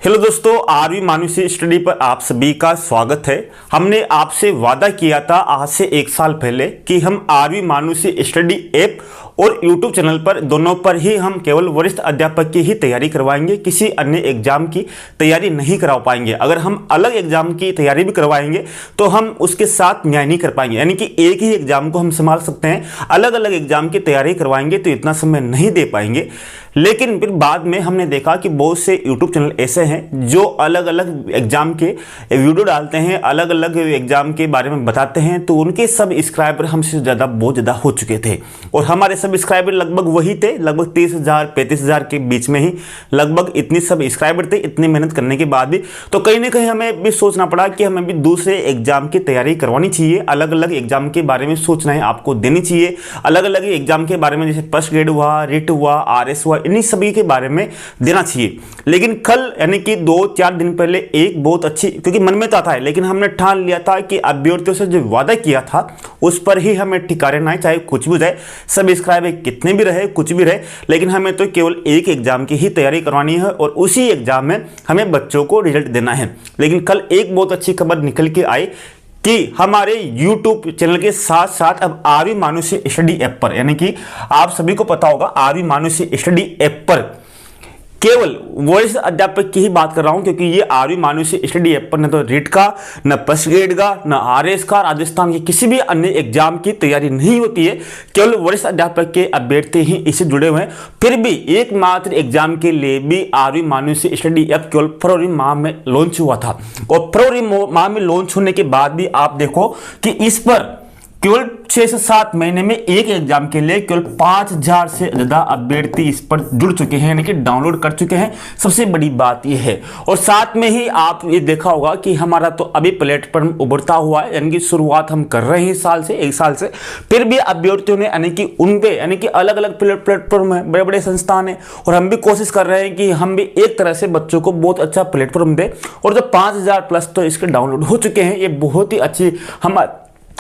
Hello दोस्तों, RV मानुषी study पर आप सभी का स्वागत है। हमने आपसे वादा किया था आज से 1 साल पहले कि हम आरवी मानुषी स्टडी ऐप और यूट्यूब चैनल पर दोनों पर ही हम केवल वरिष्ठ अध्यापक की ही तैयारी करवाएंगे, किसी अन्य एग्जाम की तैयारी नहीं करवा पाएंगे। अगर हम अलग एग्जाम की तैयारी भी करवाएंगे तो हम उसके साथ न्याय नहीं कर पाएंगे, यानी कि एक ही एग्जाम को हम संभाल सकते हैं, अलग अलग एग्जाम की तैयारी करवाएंगे तो इतना समय नहीं दे पाएंगे। लेकिन फिर बाद में हमने देखा कि बहुत से यूट्यूब चैनल ऐसे हैं जो अलग अलग एग्जाम के वीडियो डालते हैं, अलग अलग एग्जाम के बारे में बताते हैं, तो उनके सब्सक्राइबर हमसे ज़्यादा बहुत ज़्यादा हो चुके थे और हमारे सब्सक्राइबर लगभग वही थे, लगभग 30,000 35,000 के बीच में ही लगभग इतनी सब्सक्राइबर थे, इतनी मेहनत करने के बाद भी। तो कहीं ना कहीं हमें भी सोचना पड़ा कि हमें भी दूसरे एग्जाम की तैयारी करवानी चाहिए, अलग अलग एग्जाम के बारे में सूचनाएं आपको देनी चाहिए, अलग अलग एग्जाम के बारे में जैसे फर्स्ट ग्रेड हुआ, रिट हुआ, RS हुआ, इन्हीं सभी के बारे में देना चाहिए। लेकिन कल यानी कि 2-4 दिन पहले एक बहुत अच्छी, क्योंकि मन में तो आता है, लेकिन हमने ठान लिया था कि अभ्यर्थियों से जो वादा किया था उस पर ही हमें टिका रहना है, चाहे कुछ भी हो जाए, सब्सक्राइबर कितने भी रहे, कुछ भी रहे, लेकिन हमें तो केवल एक एग्जाम की ही तैयारी करवानी है और उसी एग्जाम में हमें बच्चों को रिजल्ट देना है। लेकिन कल एक बहुत अच्छी खबर निकल के आई कि हमारे YouTube चैनल के साथ साथ अब आरवी मानुषी स्टडी ऐप पर, यानी कि आप सभी को पता होगा आरवी मानुषी स्टडी ऐप पर केवल वरिष्ठ अध्यापक की ही बात कर रहा हूं, क्योंकि ये आरवी मानुषी स्टडी ऐप पर न तो रिट का, न फर्स्ट ग्रेड का, न RS का, राजस्थान के किसी भी अन्य एग्जाम की तैयारी नहीं होती है, केवल वरिष्ठ अध्यापक के अभ्यर्थी ही इससे जुड़े हुए हैं। फिर भी एकमात्र एग्जाम के लिए भी आरवी मानुषी स्टडी ऐप केवल फरवरी माह में लॉन्च हुआ था और फरवरी माह में लॉन्च होने के बाद भी आप देखो कि इस पर केवल 6 से 7 महीने में एक एग्जाम के लिए केवल 5,000 से ज्यादा अभ्यर्थी इस पर जुड़ चुके हैं, यानी कि डाउनलोड कर चुके हैं। सबसे बड़ी बात यह है, और साथ में ही आप ये देखा होगा कि हमारा तो अभी प्लेटफॉर्म उभरता हुआ है, यानी कि शुरुआत हम कर रहे हैं 1 साल से। फिर भी अभ्यर्थियों ने यानी कि उनपे, यानी कि अलग अलग प्लेटफॉर्म है, बड़े बड़े संस्थान है, और हम भी कोशिश कर रहे हैं कि हम भी एक तरह से बच्चों को बहुत अच्छा प्लेटफॉर्म दें। और जो 5,000 प्लस तो इसके डाउनलोड हो चुके हैं, ये बहुत ही अच्छी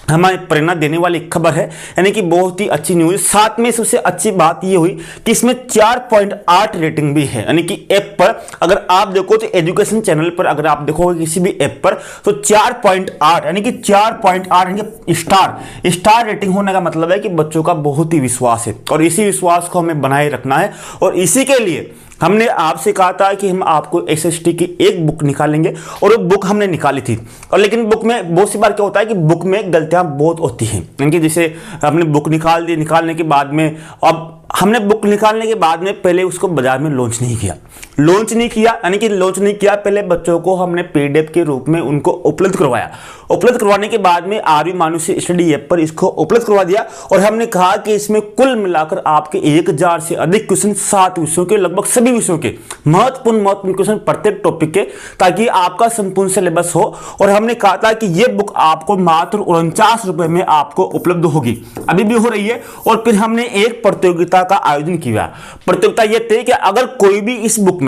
हमारी प्रेरणा देने वाली खबर है, यानी कि बहुत ही अच्छी न्यूज। साथ में सबसे अच्छी बात ये हुई कि इसमें 4.8 रेटिंग भी है, यानी कि ऐप पर अगर आप देखो तो एजुकेशन चैनल पर अगर आप देखोगे किसी भी ऐप पर तो 4.8 यानी कि 4.8 यानी कि स्टार रेटिंग होने का मतलब है कि बच्चों का बहुत ही विश्वास है और इसी विश्वास को हमें बनाए रखना है। और इसी के लिए हमने आपसे कहा था कि हम आपको SST की एक बुक निकालेंगे और वो बुक हमने निकाली थी। और लेकिन बुक में बहुत सी बार क्या होता है कि बुक में गलतियां बहुत होती हैं, यानी जैसे हमने बुक निकाल दी, निकालने के बाद में अब हमने बुक निकालने के बाद में पहले उसको बाजार में लॉन्च नहीं किया, यानी कि लॉन्च नहीं किया। पहले बच्चों को हमने PDF के रूप में उनको उपलब्ध करवाया, उपलब्ध करवाने के बाद में आरवी मानुषी स्टडी ऐप पर इसको उपलब्ध करवा दिया और हमने कहा कि इसमें कुल मिलाकर आपके 1,000 से अधिक क्वेश्चन 7 विषयों के, लगभग सभी विषयों के महत्वपूर्ण क्वेश्चन प्रत्येक टॉपिक के, ताकि आपका संपूर्ण सिलेबस हो। और हमने कहा था कि यह बुक आपको मात्र 49 रुपए में आपको उपलब्ध होगी, अभी भी हो रही है। और फिर हमने एक प्रतियोगिता का आयोजन किया। प्रतियोगिता यह थी कि अगर कोई भी इस बुक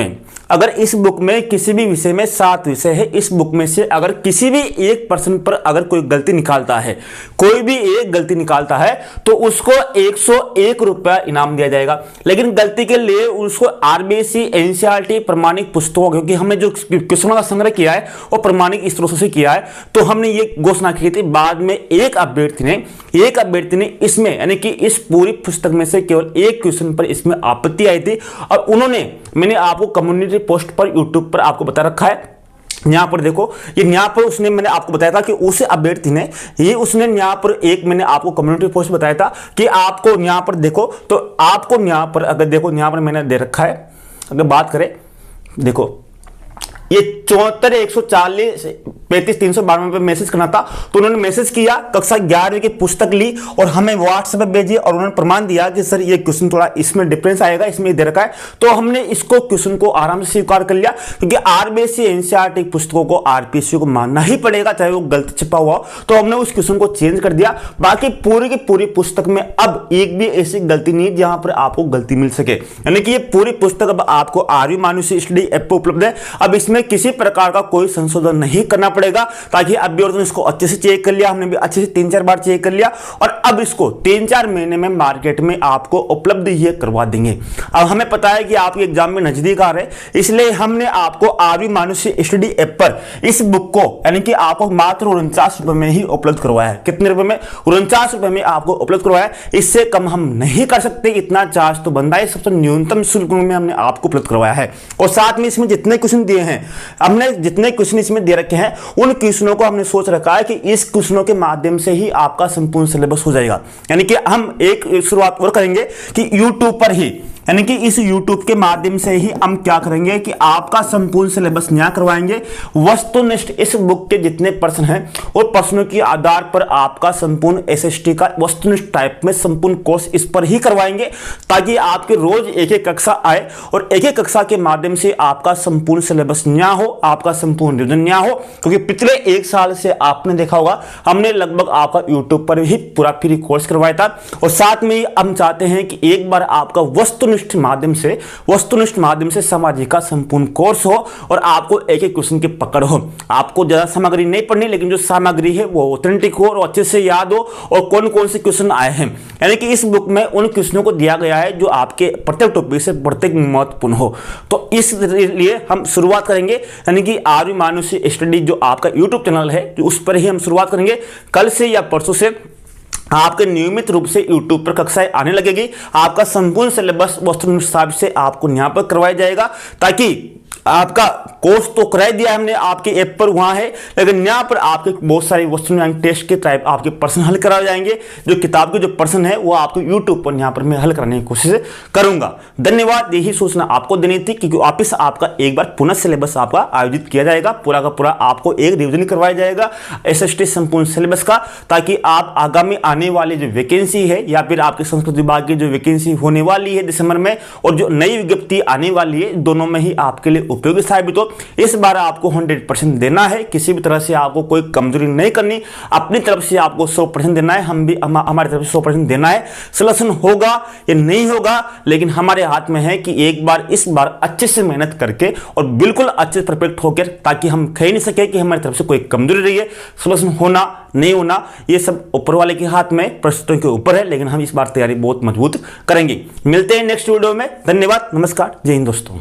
में किसी भी विषय में 7 विषय है, इस बुक में से अगर किसी भी एक पर्सन पर अगर कोई गलती निकालता है, कोई भी एक गलती निकालता है, तो उसको 101 रुपया इनाम दिया जाएगा। लेकिन गलती के लिए उसको RBC NCERT प्रमाणिक पुस्तकों, क्योंकि हमने जो क्वेश्चनों का संग्रह किया है वो प्रमाणिक स्रोतों से किया है, तो हमने ये घोषणा की थी। बाद में एक अभ्यर्थी ने इसमें, यानी कि इस पूरी पुस्तक में से केवल एक क्वेश्चन पर इसमें आपत्ति आई थी और मैंने आपको कम्युनिटी पोस्ट पर YouTube पर आपको बता रखा है। यहाँ पर देखो, ये यहाँ पर मैंने आपको बताया था कि उस अभ्यर्थी ने उसने यहाँ पर एक, मैंने आपको कम्युनिटी पोस्ट बताया था कि आपको यहाँ पर देखो, तो आपको यहाँ पर अगर देखो, यहाँ पर मैंने दे रखा है, अगर बात करें देखो ये 74 140 35 392 पे मैसेज करना था, तो उन्होंने मैसेज किया, कक्षा 11वीं की पुस्तक ली और हमें व्हाट्सएप पे भेजी और उन्होंने प्रमाण दिया कि सर ये क्वेश्चन थोड़ा इसमें डिफरेंस आएगा, इसमें दे रखा है। तो हमने इसको क्वेश्चन को आराम से स्वीकार कर लिया, क्योंकि RBC NCERT पुस्तकों को RPSC को मानना ही पड़ेगा, चाहे वो गलत छिपा हुआ। तो हमने उस क्वेश्चन को चेंज कर दिया। बाकी पूरी की पूरी पुस्तक में अब एक भी ऐसी गलती नहीं जहां पर आपको गलती मिल सके, यानी कि ये पूरी पुस्तक अब आपको आरवी मानुषी स्टडी ऐप पर उपलब्ध है। अब इसमें इसमें किसी प्रकार का कोई संशोधन नहीं करना पड़ेगा, ताकि अभी और इसको अच्छे से चेक कर लिया, हमने भी अच्छे से 3-4 बार चेक कर लिया और अब इसको 3-4 महीने में मार्केट में आपको उपलब्ध ये करवा देंगे। अब हमें पता है कि आपके एग्जाम में नजदीक आ रहे हैं, इसलिए हमने आपको आरवी मानुषी स्टडी ऐप पर इस बुक को यानी कि आपको मात्र 49 रुपए में ही उपलब्ध करवाया है। कितने रुपए में? 49 रुपए में आपको उपलब्ध करवाया है। इससे कम हम नहीं कर सकते, इतना चार्ज तो बनता है। सबसे न्यूनतम शुल्क में हमने आपको उपलब्ध करवाया है और साथ में इसमें जितने क्वेश्चन दिए हैं, हमने जितने क्वेश्चन इसमें दे रखे हैं उन क्वेश्चनों को हमने सोच रखा है कि इस क्वेश्चनों के माध्यम से ही आपका संपूर्ण सिलेबस हो जाएगा। यानी कि हम एक शुरुआत और करेंगे कि YouTube पर ही, यानी कि इस YouTube के माध्यम से ही हम क्या करेंगे कि आपका संपूर्ण सिलेबस नया करवाएंगे। वस्तुनिष्ठ इस बुक के जितने प्रश्न हैं और प्रश्नों के आधार पर आपका संपूर्ण एसएसटी का वस्तुनिष्ठ टाइप में संपूर्ण कोर्स इस पर ही करवाएंगे, ताकि आपके रोज एक एक कक्षा आए और एक एक कक्षा के माध्यम से आपका संपूर्ण सिलेबस नया हो, आपका संपूर्ण रिवीजन नया हो। क्योंकि पिछले 1 साल से आपने देखा होगा हमने लगभग आपका YouTube पर ही पूरा फ्री कोर्स करवाया था और साथ में हम चाहते हैं कि एक बार आपका वस्तुनिष्ठ माध्यम से सामाजिक का संपूर्ण कोर्स हो और आपको एक एक क्वेश्चन की पकड़ हो। आपको ज्यादा सामग्री नहीं पढ़नी, लेकिन जो सामग्री है वो ऑथेंटिक हो और अच्छे से याद हो और कौन कौन से क्वेश्चन आए हैं। यानी कि इस बुक में उन क्वेश्चनों को दिया गया है जो आपके प्रत्येक टॉपिक से प्रत्येक महत्वपूर्ण हो। तो इसलिए हम शुरुआत करेंगे, यानी कि आरवी मानुषी स्टडी जो आपका यूट्यूब चैनल है उस पर ही हम शुरुआत करेंगे। कल से या परसों से आपके नियमित रूप से YouTube पर कक्षाएं आने लगेगी। आपका संपूर्ण सिलेबस वस्तुनिष्ठ हिसाब से आपको यहाँ पर करवाया जाएगा, ताकि आपका कोर्स तो कराई दिया हमने आपके ऐप पर वहां है, लेकिन यहाँ पर आपके बहुत सारे वस्तु टेस्ट के टाइप आपके प्रश्न हल कराए जाएंगे। जो किताब के जो प्रश्न है वो आपको YouTube पर यहाँ पर मैं हल कराने की कोशिश करूंगा। धन्यवाद। यही सूचना आपको देनी थी, क्योंकि वापिस आपका एक बार पुनः सिलेबस आपका आयोजित किया जाएगा, पूरा का पूरा आपको एक रिविजन करवाया जाएगा एसएसटी संपूर्ण सिलेबस का, ताकि आप आगामी आने वाली जो वैकेंसी है या फिर आपके संस्कृति विभाग की जो वैकेंसी होने वाली है दिसंबर में और जो नई विज्ञप्ति आने वाली है, दोनों में ही आपके लिए उपयोगी साबित हो। इस बार आपको 100% देना है, किसी भी तरह से आपको कोई कमजोरी नहीं करनी, अपनी तरफ से आपको 100% देना है, हम भी हमारी तरफ से 100% देना है। सिलेक्शन होगा या नहीं होगा, लेकिन हमारे हाथ में है कि एक बार इस बार अच्छे से मेहनत करके और बिल्कुल अच्छे से परफेक्ट होकर, ताकि हम कह नहीं सके कि हमारी तरफ से कोई कमजोरी रही है। सिलेक्शन होना नहीं होना ये सब ऊपर वाले के हाथ में, परिस्थितियों के ऊपर है, लेकिन हम इस बार तैयारी बहुत मजबूत करेंगे। मिलते हैं नेक्स्ट वीडियो में। धन्यवाद, नमस्कार, जय हिंद दोस्तों।